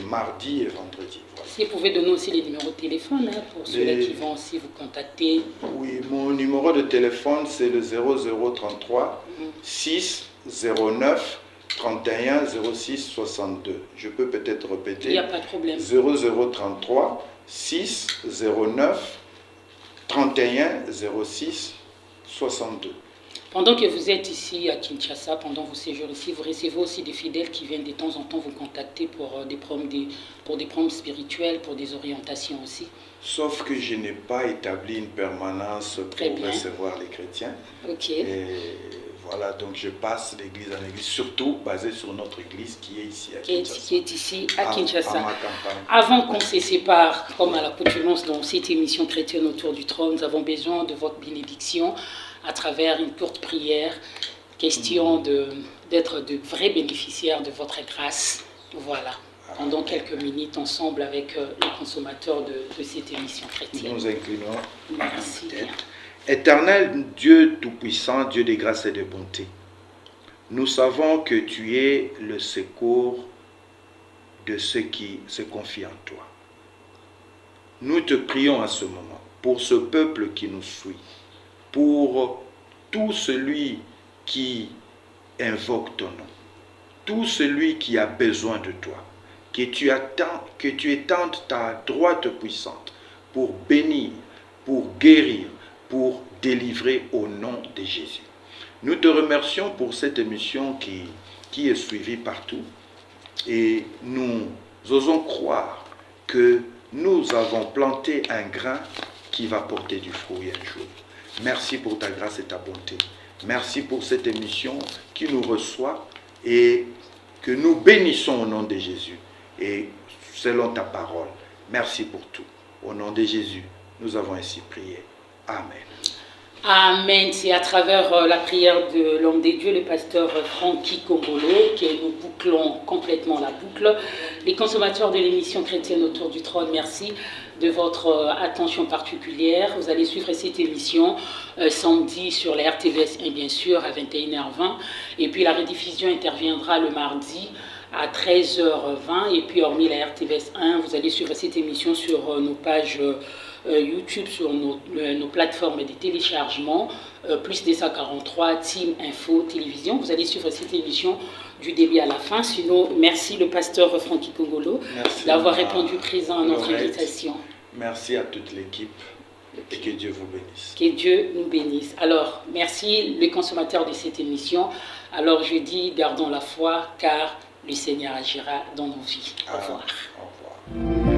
mardi et vendredi. Si vous pouvez donner aussi les numéros de téléphone pour ceux qui vont aussi vous contacter. Oui, mon numéro de téléphone c'est le 0033 609 31 06 62. Je peux peut-être répéter. Il n'y a pas de problème. 0033 609 31 06 62. Pendant que vous êtes ici à Kinshasa, pendant vos séjours ici, vous recevez aussi des fidèles qui viennent de temps en temps vous contacter pour des problèmes spirituels, pour des orientations aussi. Sauf que je n'ai pas établi une permanence pour recevoir les chrétiens. Et voilà, donc je passe d'église en église, surtout basé sur notre église qui est ici à Kinshasa. Qui est ici à Kinshasa. À ma campagne. Avant qu'on se sépare, comme à l'accoutumance dans cette émission chrétienne autour du trône, nous avons besoin de votre bénédiction à travers une courte prière, question d'être de vrais bénéficiaires de votre grâce. Voilà, pendant quelques minutes ensemble avec les consommateurs de cette émission chrétienne. Nous inclinons. Merci. Éternel Dieu Tout-Puissant, Dieu de grâce et de bonté, nous savons que tu es le secours de ceux qui se confient en toi. Nous te prions à ce moment pour ce peuple qui nous suit, pour tout celui qui invoque ton nom, tout celui qui a besoin de toi, que tu étendes ta droite puissante pour bénir, pour guérir, pour délivrer au nom de Jésus. Nous te remercions pour cette émission qui est suivie partout et nous osons croire que nous avons planté un grain qui va porter du fruit un jour. Merci pour ta grâce et ta bonté. Merci pour cette émission qui nous reçoit et que nous bénissons au nom de Jésus et selon ta parole. Merci pour tout. Au nom de Jésus, nous avons ainsi prié. Amen. Amen. C'est à travers la prière de l'homme des dieux, le pasteur Francky Kongolo, que nous bouclons complètement la boucle. Les consommateurs de l'émission chrétienne autour du trône, merci de votre attention particulière. Vous allez suivre cette émission samedi sur la RTVS 1, bien sûr, à 21h20. Et puis la rediffusion interviendra le mardi à 13h20. Et puis hormis la RTVS 1, vous allez suivre cette émission sur nos pages YouTube, sur nos plateformes de téléchargement, plus des 143, Team Info, Télévision. Vous allez suivre cette émission du début à la fin. Sinon, merci le pasteur Francky Kongolo d'avoir répondu présent à notre invitation. Merci à toute l'équipe et que Dieu vous bénisse. Que Dieu nous bénisse. Alors, merci les consommateurs de cette émission. Alors, je dis, gardons la foi car le Seigneur agira dans nos vies. Au revoir. Au revoir.